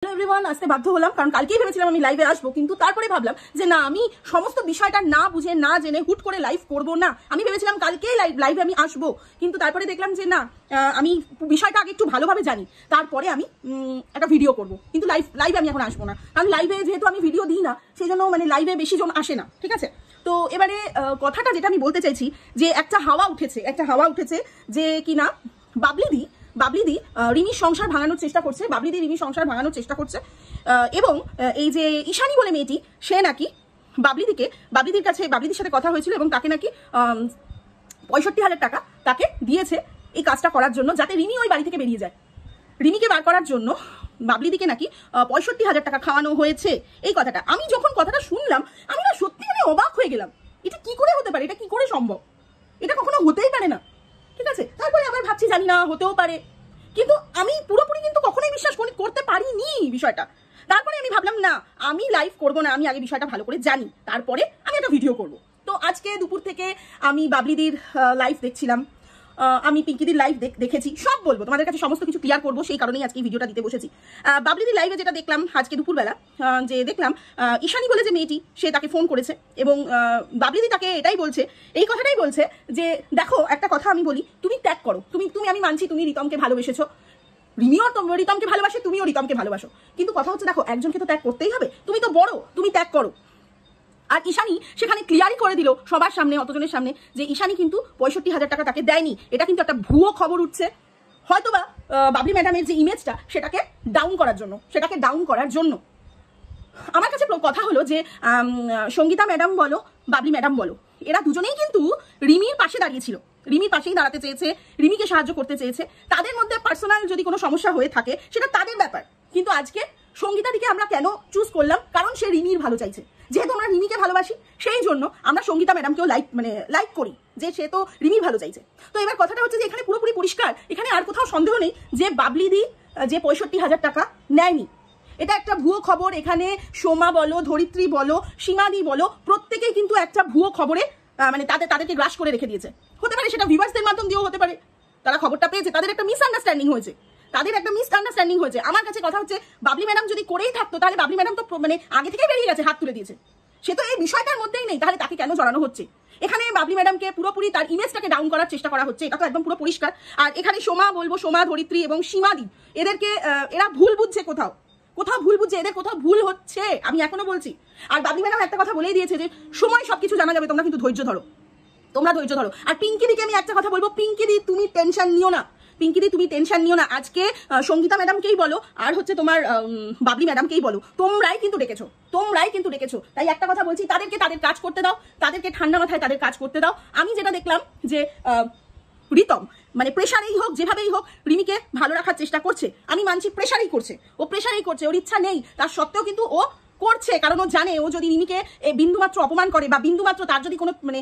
Hello everyone, আসতে বাধ্য হলাম কারণ কালকেই ভেবেছিলাম আমি লাইভে আসবো, কিন্তু তারপরে ভাবলাম যে না, আমি সমস্ত বিষয়টা না বুঝে না জেনে হুট করে লাইভ করব না। আমি ভেবেছিলাম কালকেই লাইভে আমি আসবো, কিন্তু তারপরে দেখলাম যে না, আমি বিষয়টা আগে একটু ভালোভাবে জানি, তারপরে আমি একটা ভিডিও করব। কিন্তু লাইভে আমি এখন আসবো না, কারণ লাইভে যেহেতু আমি ভিডিও দিই না, সেই জন্য মানে লাইভে বেশি জন আসে না। ঠিক আছে, তো এবারে কথাটা যেটা আমি বলতে চাইছি যে একটা হাওয়া উঠেছে যে কিনা বাবলিদি রিমির সংসার ভাঙানোর চেষ্টা করছে, রিমির সংসার ভাঙানোর চেষ্টা করছে। এবং এই যে ঈশানী বলে মেয়েটি, সে নাকি বাবলিদির সাথে কথা হয়েছিল এবং তাকে নাকি 65,000 টাকা তাকে দিয়েছে এই কাজটা করার জন্য, যাতে রিমি ওই বাড়ি থেকে বেরিয়ে যায়। রিমিকে বার করার জন্য বাবলিদিকে নাকি 65,000 টাকা খাওয়ানো হয়েছে। এই কথাটা আমি যখন কথাটা শুনলাম, আমি না সত্যি মানে অবাক হয়ে গেলাম। এটা কি করে হতে পারে? এটা কি করে সম্ভব? এটা কখনো হতেই পারে না। ঠিক আছে, তারপরে আবার ভাবছি জানি না, হতেও পারে, কিন্তু আমি পুরোপুরি কিন্তু কখনোই বিশ্বাস করতে পারিনি বিষয়টা। তারপরে আমি ভাবলাম না, আমি লাইভ করব না, আমি আগে বিষয়টা ভালো করে জানি, তারপরে আমি একটা ভিডিও করব। তো আজকে দুপুর থেকে আমি বাবলিদির লাইভ দেখছিলাম, আমি পিঙ্কিদির লাইভ দেখেছি, সব বলবো তোমাদের কাছে, সমস্ত কিছু ক্লিয়ার করবো, সেই কারণেই আজকে এই ভিডিওটা দিতে বসেছি। বাবলিদির লাইভে যেটা দেখলাম আজকে দুপুরবেলা, যে দেখলাম ঈশানী বলে যে মেয়েটি, সে তাকে ফোন করেছে এবং বাবলিদি তাকে এই কথাটাই বলছে যে দেখো, একটা কথা আমি বলি, তুমি ত্যাগ করো, তুমি আমি মানছি তুমি রিতমকে ভালোবেসেছো, রিমিও রিতমকে ভালোবাসে, তুমিও রিতমকে ভালোবাসো, কিন্তু কথা হচ্ছে দেখো, একজনকে তো ত্যাগ করতেই হবে, তুমি তো বড়, তুমি ত্যাগ করো। আর ঈশানী সেখানে ক্লিয়ারই করে দিল সবার সামনে, অতজনের সামনে, যে ঈশানী কিন্তু 65,000 টাকা তাকে দেয়নি। এটা কিন্তু একটা ভুয়ো খবর উঠছে, হয়তোবা বাবলি ম্যাডামের যে ইমেজটা, সেটাকে ডাউন করার জন্য। আমার কাছে কথা হলো যে সঙ্গীতা ম্যাডাম বলো, বাবলি ম্যাডাম বলো, এরা দুজনেই কিন্তু রিমির পাশে দাঁড়িয়েছিল, রিমির পাশেই দাঁড়াতে চেয়েছে, রিমিকে সাহায্য করতে চেয়েছে। তাদের মধ্যে পার্সোনাল যদি কোনো সমস্যা হয়ে থাকে, সেটা তাদের ব্যাপার। কিন্তু আজকে সঙ্গীতা দিকে আমরা কেন চুজ করলাম? কারণ সে রিমির ভালো চাইছে। যেহেতু আমরা রিমিকে ভালোবাসি, সেই জন্য আমরা সঙ্গীতা ম্যাডামকেও লাইক করি, যে সে তো রিমির ভালো চাইছে। তো এবার কথাটা হচ্ছে যে এখানে পুরোপুরি পরিষ্কার, এখানে আর কোথাও সন্দেহ নেই যে বাবলিদি যে 65,000 টাকা নেয়নি। এটা একটা ভুয়ো খবর। এখানে সোমা বলো, ধরিত্রী বলো, সীমাদি বলো, প্রত্যেকেই কিন্তু একটা ভুয়ো খবরে মানে তাদেরকে গ্রাস করে রেখে দিয়েছে। হতে পারে সেটা ভিউয়ার্সদের মাধ্যম দিয়েও হতে পারে, তারা খবরটা পেয়েছে, তাদের একটা মিসআন্ডারস্ট্যান্ডিং হয়েছে। আমার কাছে কথা হচ্ছে, বাবলি ম্যাডাম যদি করেই থাকতো, তাহলে বাবলি ম্যাডাম তো মানে আগে থেকে বেরিয়ে গেছে, হাত তুলে দিয়েছে। সে তো এই বিষয়টার মধ্যেই নেই, তাহলে তাকে কেন জড়ানো হচ্ছে? এখানে বাবলি ম্যাডামকে পুরোপুরি তার ইমেজটাকে ডাউন করার চেষ্টা করা হচ্ছে, এটা তো একদম পুরো পরিষ্কার। আর এখানে সোমা, ধরিত্রী এবং সীমাদি, এদেরকে এরা ভুল বুঝছে, কোথাও ভুল বুঝছে, এদের কোথাও ভুল হচ্ছে, আমি এখনো বলছি। আর বাবলি ম্যাডাম একটা কথা বলেই দিয়েছে যে সময় সবকিছু জানা যাবে, তোমরা কিন্তু ধৈর্য ধরো। আর পিঙ্কিদিকে আমি একটা কথা বলবো, পিঙ্কিদি তুমি টেনশন নিও না। আজকে সঙ্গীতা ম্যাডামকেই বলো, আর হচ্ছে তোমার বাবলি ম্যাডামকেই বলো, তোমরাই কিন্তু ডেকেছো। তাই একটা কথা বলছি, তাদেরকে তাদের কাজ করতে দাও, তাদেরকে ঠান্ডা মাথায় তাদের কাজ করতে দাও। আমি যেটা দেখলাম যে রিতম মানে প্রেশারেই হোক, যেভাবেই হোক, রিমিকে ভালো রাখার চেষ্টা করছে। আমি মানছি প্রেশারেই করছে, ওর ইচ্ছা নেই, তার সত্ত্বেও কিন্তু ও করছে, কারণ ও জানে ও যদি রিমিকে বিন্দুমাত্র অপমান করে বা বিন্দুমাত্র তার যদি কোনো মানে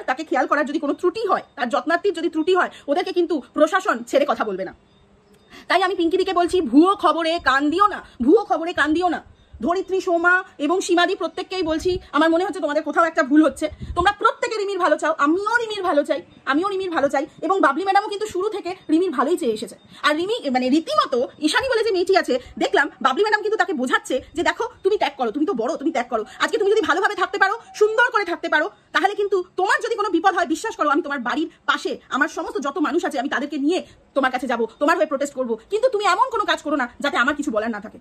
তাকে খেয়াল করার যদি কোনো ত্রুটি হয়, তার যত্নার্থীর যদি ত্রুটি হয়, ওদেরকে কিন্তু প্রশাসন ছেড়ে কথা বলবে না। তাই আমি পিঙ্কিদিকে বলছি, ভুয়ো খবরে কান দিও না। ধরিত্রী, সোমা এবং সীমাদি প্রত্যেককেই বলছি, আমার মনে হচ্ছে তোমাদের কোথাও একটা ভুল হচ্ছে। তোমরা প্রত্যেকে রিমির ভালো চাও, আমিও রিমির ভালো চাই এবং বাবলি ম্যাডামও কিন্তু শুরু থেকে রিমির ভালোই চেয়ে এসেছে। আর রিমি মানে রীতিমতো ঈশানী বলে যে মেয়েটি আছে, দেখলাম বাবলি ম্যাডাম কিন্তু তাকে বোঝাচ্ছে যে দেখো, তুমি ত্যাগ করো, তুমি তো বড়, তুমি ত্যাগ করো। আজকে তুমি যদি ভালোভাবে থাকতে পারো, সুন্দর করে থাকতে পারো, তাহলে কিন্তু তোমার যদি কোনো বিপদ হয়, বিশ্বাস করো, আমি তোমার বাড়ির পাশে আমার সমস্ত যত মানুষ আছে, আমি তাদেরকে নিয়ে তোমার কাছে যাবো, তোমার হয়ে প্রোটেস্ট করবো। কিন্তু তুমি এমন কোনো কাজ করো না যাতে আমার কিছু বলার না থাকে।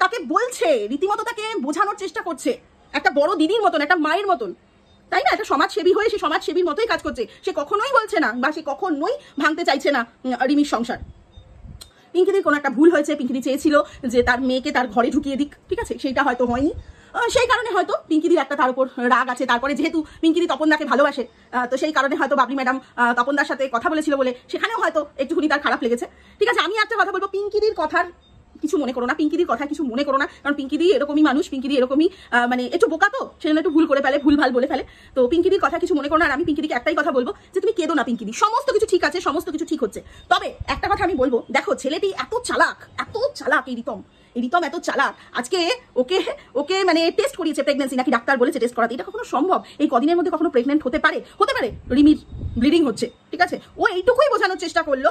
তাকে বলছে, রীতিমতো তাকে বোঝানোর চেষ্টা করছে, একটা বড় দিদির মতন, একটা মায়ের মতন, তাই না? একটা সমাজসেবী হয়ে সে সমাজসেবীর মতোই কাজ করছে। সে কখনোই বলছে না বা সে কখনোই ভাঙতে চাইছে না রিমির সংসার। পিঙ্কিদির কোনো একটা ভুল হয়েছে, পিঙ্কিদি চেয়েছিল যে তার মেয়েকে তার ঘরে ঢুকিয়ে দিক, ঠিক আছে, সেইটা হয়তো হয়নি, সেই কারণে হয়তো পিঙ্কিদির একটা তার উপর রাগ আছে। তারপরে যেহেতু পিঙ্কিদি তপনদাকে ভালোবাসে, তো সেই কারণে হয়তো বাবলি ম্যাডাম তপনদার সাথে কথা বলেছিল বলে সেখানেও হয়তো একটুখানি তার খারাপ লেগেছে। ঠিক আছে, আমি একটা কথা বলবো, পিঙ্কিদির কথার কিছু মনে করো না, কারণ পিঙ্কিদি এরকমই মানুষ, পিঙ্কিদি এরকমই মানে একটু বোকা, তো সেজন্য একটু ভুলভাল বলে ফেলে। তো পিঙ্কিদির কথা কিছু মনে করো না। আর আমি পিঙ্কিদিকে একটাই কথা বলবো যে তুমি কেঁদো না পিঙ্কিদি, সমস্ত কিছু ঠিক আছে, সমস্ত কিছু ঠিক হচ্ছে। তবে একটা কথা আমি বলবো, দেখো ছেলেটি এত চালাক এই রিতম এত চালাক। আজকে ওকে মানে টেস্ট করিয়েছে প্রেগন্যান্সি, নাকি ডাক্তার বলেছে টেস্ট করাতে। এটা কখনো সম্ভব? এই কদিনের মধ্যে কখনো প্রেগনেন্ট হতে পারে? রিমির ব্লিডিং হচ্ছে, ঠিক আছে, ও এইটুকুই বোঝানোর চেষ্টা করলো,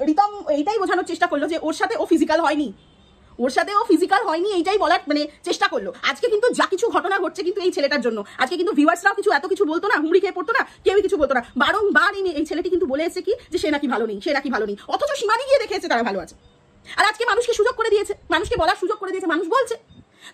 রিতম এইটাই বোঝানোর চেষ্টা করলো যে ওর সাথে ও ফিজিক্যাল হয়নি, ওর সাথে ও ফিজিক্যাল হয়নি এইটাই বলার মানে চেষ্টা করলো। আজকে কিন্তু যা কিছু ঘটনা ঘটছে কিন্তু এই ছেলেটার জন্য। আজকে কিন্তু ভিউয়ার্সরাও কিছু এত কিছু বলতো না, হুমড়ি খেয়ে পড়তো না, কেউই কিছু বলতো না। বারংবার এই ছেলেটি কিন্তু বলে এসেছে কি যে সে নাকি ভালো নেই, সে নাকি ভালো নেই, অথচ সীমানি গিয়ে দেখেছে তারা ভালো আছে। আর আজকে মানুষকে সুযোগ করে দিয়েছে, মানুষকে বলার সুযোগ করে দিয়েছে, মানুষ বলছে।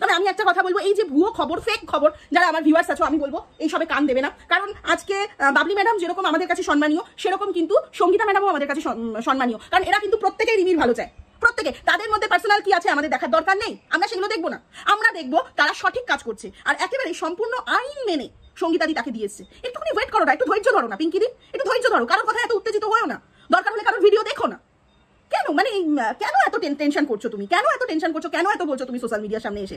তবে আমি একটা কথা বলবো, এই যে ভুয়ো খবর, ফেক খবর, যারা আমার ভিউয়ার্স আছো আমি বলবো এই সবে কান দেবে না। কারণ আজকে বাবলি ম্যাডাম যেরকম আমাদের কাছে সম্মানীয়, সেরকম কিন্তু সঙ্গীতা ম্যাডামও আমাদের কাছে সম্মানীয়। কারণ এরা কিন্তু প্রত্যেকেই রিমির ভালো চায়, প্রত্যেকে। তাদের মধ্যে পার্সোনাল কি আছে আমাদের দেখার দরকার নেই, আমরা সেগুলো দেখবো না। আমরা দেখবো তারা সঠিক কাজ করছে আর একেবারে সম্পূর্ণ আইন মেনে সঙ্গীতাদি তাকে দিয়েছে। একটুখানি ওয়েট করো না, একটু ধৈর্য ধরো না পিঙ্কিদি, একটু ধৈর্য ধরো। কারোর কথা এত উত্তেজিত হয়েও না, দরকার হলে কারোর ভিডিও দেখো না। কেন মানে কেন এত টেনশন করছো তুমি, কেন এত টেনশন করছো, কেন এত বলছো তুমি সোশ্যাল মিডিয়ার সামনে এসে?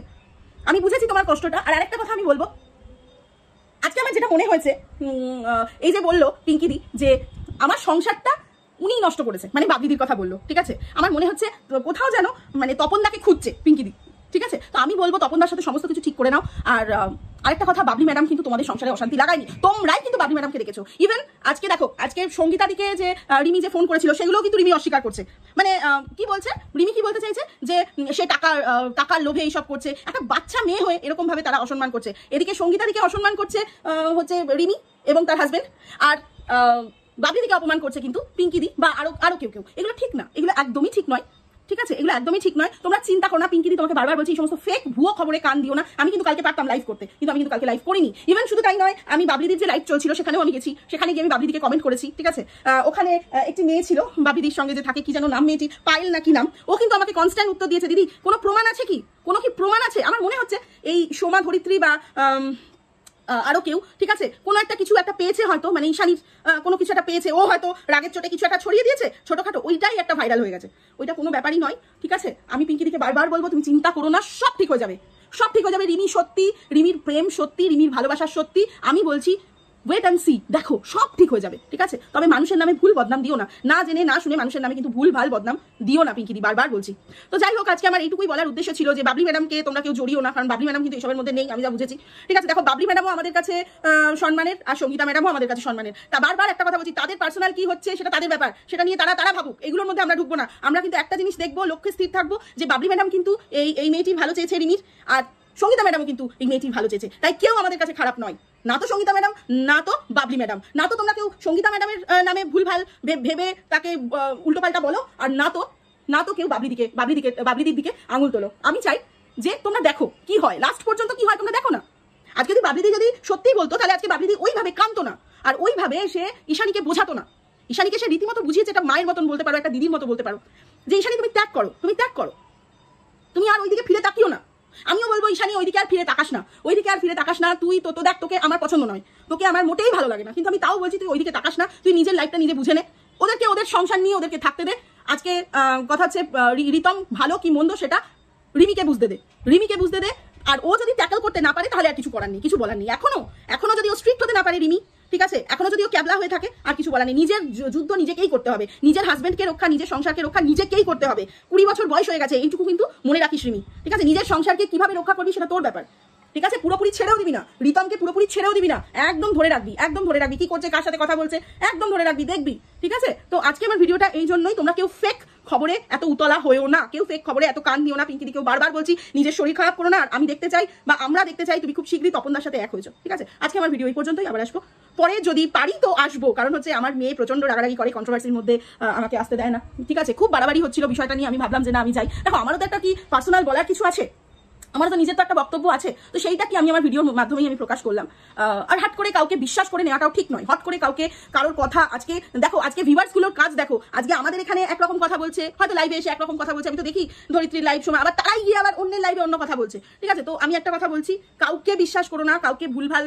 আমি বুঝেছি তোমার কষ্টটা। আর আরেকটা কথা আমি বলবো, আজকে আমার যেটা মনে হয়েছে, এই যে বললো পিঙ্কিদি যে আমার সংসারটা উনিই নষ্ট করেছে, মানে বাবলিদির কথা বললো, ঠিক আছে। আমার মনে হচ্ছে কোথাও যেন মানে তপনদাকে খুঁজছে পিঙ্কিদি, ঠিক আছে। তো আমি বলবো তপনদার সাথে সমস্ত কিছু ঠিক করে নাও। আর আরেকটা কথা, বাবলি ম্যাডাম কিন্তু তোমাদের সংসারে অশান্তি লাগায়নি, তোমরাই কিন্তু বাবলি ম্যাডামকে রেখেছো। ইভেন আজকে দেখো, আজকে সঙ্গীতাদিকে যে রিমি যে ফোন করেছিল সেগুলোও কিন্তু রিমি অস্বীকার করছে। মানে কি বলছে রিমি, কি বলতে চাইছে যে সে টাকার লোভে এইসব করছে। একটা বাচ্চা মেয়ে হয়ে এরকম ভাবে তারা অসম্মান করছে। এদিকে সঙ্গীতাদিকে অসম্মান করছে হচ্ছে রিমি এবং তার হাজবেন্ড, আর বাবলিদিকে অপমান করছে কিন্তু পিঙ্কিদি বা আরো কেউ। এগুলো ঠিক না, এগুলো একদমই ঠিক নয়, ঠিক আছে, এগুলো একদমই ঠিক নয়। তোমরা চিন্তা করো না পিঙ্কিদি, তোমাকে বারবার বলছি এই সমস্ত ফেক ভুয়ো খবরে কান দিও না। আমি কিন্তু কালকে পারতাম লাইভ করতে, কিন্তু আমি কিন্তু কালকে লাইভ করিনি। ইভেন শুধু তাই নয়, আমি বাবলিদির যে লাইভ চলছিল সেখানেও আমি গেছি, সেখানে গিয়ে আমি বাবলিদিকে কমেন্ট করেছি, ঠিক আছে। ওখানে একটি মেয়ে ছিল বাবলিদির সঙ্গে যে থাকে, কি যেন নাম মেয়েটি, পায়েল নাকি নাম, ও কিন্তু আমাকে কনস্ট্যান্ট উত্তর দিয়েছে, দিদি কোনো প্রমাণ আছে কি, কোনো কি প্রমাণ আছে? আমার মনে হচ্ছে এই সোমা ধরিত্রী বা আরো কেউ, ঠিক আছে, কোনো একটা কিছু একটা পেয়েছে হয়তো, মানে ঈশানীর কোনো কিছু একটা পেয়েছে, ও হয়তো রাগের চোটে কিছু একটা ছড়িয়ে দিয়েছে ছোটখাটো, ওইটাই একটা ভাইরাল হয়ে গেছে। ওইটা কোনো ব্যাপারই নয়, ঠিক আছে। আমি পিঙ্কিদিকে বারবার বলবো তুমি চিন্তা করো না, সব ঠিক হয়ে যাবে, সব ঠিক হয়ে যাবে। রিমি সত্যি, রিমির প্রেম সত্যি, রিমির ভালোবাসা সত্যি। আমি বলছি ওয়েট অ্যান্ড সি, দেখো সব ঠিক হয়ে যাবে, ঠিক আছে। তবে মানুষের নামে ভুল বদনাম দিও না, না জেনে না শুনে মানুষের নামে কিন্তু ভুল ভাল বদনাম দিও না পিঙ্কিদি, বারবার বলছি। তো যাই হোক, আজকে আমার এইটুকুই বলার উদ্দেশ্য ছিল যে বাবলি ম্যাডামকে তোমরা কেউ জড়িও না, কারণ বাবলি ম্যাডাম কিন্তু এসবের মধ্যে নেই, আমি যা বুঝেছি, ঠিক আছে। দেখো বাবলি ম্যাডামও আমাদের কাছে সম্মানের, আর সঙ্গীতা ম্যাডামও আমাদের কাছে সম্মানের। তা বারবার একটা কথা বলছি, তাদের পার্সোনাল কি হচ্ছে সেটা তাদের ব্যাপার, সেটা নিয়ে তারা ভাবুক, এগুলোর মধ্যে আমরা ঢুকবো না। আমরা কিন্তু একটা জিনিস দেখবো, লক্ষ্যে স্থির থাকবো যে বাবলি ম্যাডাম কিন্তু এই মেয়েটি ভালো চেয়েছে রিমির, আর সঙ্গীতা ম্যাডামও কিন্তু এই মেয়েটি ভালো চেয়েছে। তাই কেউ আমাদের কাছে খারাপ নয়, না তো সঙ্গীতা ম্যাডাম, না তো বাবলি ম্যাডাম, না তো তোমরা কেউ সঙ্গীতা ম্যাডামের নামে ভুলভাল ভেবে তাকে উল্টোপাল্টা বলো, আর না তো কেউ বাবলিদির দিকে আঙুল তোলো। আমি চাই যে তোমরা দেখো কি হয়, লাস্ট পর্যন্ত কি হয় তোমরা দেখো না। আজকে যদি বাবলিদি যদি সত্যি বলতো, তাহলে আজকে বাবলিদি ওইভাবে কাঁদতো না, আর ওইভাবে সে ঈশানীকে বোঝাতো না। ঈশানীকে সে রীতিমতো বুঝিয়েছে, একটা মায়ের মতন বলতে পারো, একটা দিদির মতো বলতে পারো, যে ঈশানী তুমি ত্যাগ করো, তুমি আর ওইদিকে ফিরে তাকিও না। আমিও বলবো ঈশানী ওইদিকে আর ফিরে তাকাস না, তুই তো দেখ, তোকে আমার পছন্দ নয়, তোকে আমার মোটেই ভালো লাগে না, কিন্তু আমি তাও বলছি তুই ওইদিকে তাকাস না, তুই নিজের লাইফটা নিজে বুঝে নে, ওদেরকে ওদের সংসার নিয়ে ওদেরকে থাকতে দে। আজকে কথা হচ্ছে রিতম ভালো কি মন্দ সেটা রিমিকে বুঝতে দে। আর ও যদি ট্যাকল করতে না পারে তাহলে আর কিছু করার নেই, কিছু বলার নেই। এখনো যদি ও স্ট্রিক্ট হতে না পারে রিমি, ঠিক আছে, এখনো যদি ও ক্যাবলা হয়ে থাকে, আর কিছু বলার নেই। নিজের যুদ্ধ নিজেকেই করতে হবে, নিজের হাজবেন্ডকে রক্ষা, নিজের সংসারকে রক্ষা নিজেকেই করতে হবে। 20 বছর বয়স হয়ে গেছে, এইটুকু কিন্তু মনে রাখিস রিমি, ঠিক আছে। নিজের সংসারকে কিভাবে রক্ষা করবি সেটা তোর ব্যাপার, ঠিক আছে। পুরোপুরি ছেড়েও দিবি না, রিতমকে পুরোপুরি ছেড়েও দিবি না, একদম ধরে রাখবি, কি করছে, কার সাথে কথা বলছে, একদম ধরে রাখবি, দেখবি, ঠিক আছে। তো আজকে আমার ভিডিওটা এই জন্যই, তোমরা কেউ ফেক খবরে এত উতলা হয়েও না, কেউ ফেক খবরে এত কান দিও না। পিঙ্কিদিকেও বারবার বলছি নিজের শরীর খারাপ করো না। আর আমি দেখতে চাই, বা আমরা দেখতে চাই তুমি খুব শীঘ্রই তপনদার সাথে এক হয়েছো, ঠিক আছে। আজকে আমার ভিডিও এই পর্যন্তই, আবার আসবো পরে, যদি পারি তো আসবো। কারণ হচ্ছে আমার মেয়ে প্রচন্ড রাগারাগি করে, কন্ট্রোভার্সির মধ্যে আমাকে আসতে দেয় না, ঠিক আছে। খুব বাড়াবাড়ি হচ্ছিল বিষয়টা নিয়ে, আমি ভাবলাম যে না আমি যাই। দেখো আমারও তো একটা কি পার্সোনাল বলার কিছু আছে, আমার তো নিজের তো একটা বক্তব্য আছে, তো সেইটা কি আমি আমার ভিডিওর মাধ্যমেই আমি প্রকাশ করলাম। আর হাট করে কাউকে বিশ্বাস করে নেওয়াটাও ঠিক নয়, হট করে কারোর কথা। আজকে দেখো, আজকে ভিউয়ার্স গুলোর কাজ দেখো, আজকে আমাদের এখানে একরকম কথা বলছে, হয়তো লাইভে এসে একরকম কথা বলছে, আমি তো দেখি ধরিত্রীর লাইভ সময়, আবার তারাই গিয়ে আবার অন্যের লাইভে অন্য কথা বলছে, ঠিক আছে। তো আমি একটা কথা বলছি, কাউকে বিশ্বাস করো না, কাউকে ভুলভাল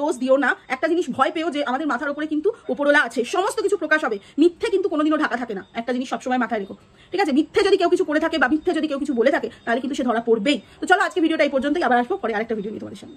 দোষ দিও না। একটা জিনিস ভয় পেও যে আমাদের মাথার উপরে কিন্তু উপরওয়ালা আছে, সমস্ত কিছু প্রকাশ হবে। মিথ্যে কিন্তু কোনোদিনও ঢাকা থাকে না, একটা জিনিস সবসময় মাথায় রেখো, ঠিক আছে। মিথ্যে যদি কেউ কিছু করে থাকে, বা মিথ্যে যদি কেউ কিছু বলে থাকে, তাহলে কিন্তু সে ধরা পড়বেই। তো চলো আজকে ভিডিওটা এই পর্যন্তই, আবার আসবো পরে আরেকটা ভিডিও নিয়ে তোমাদের সামনে।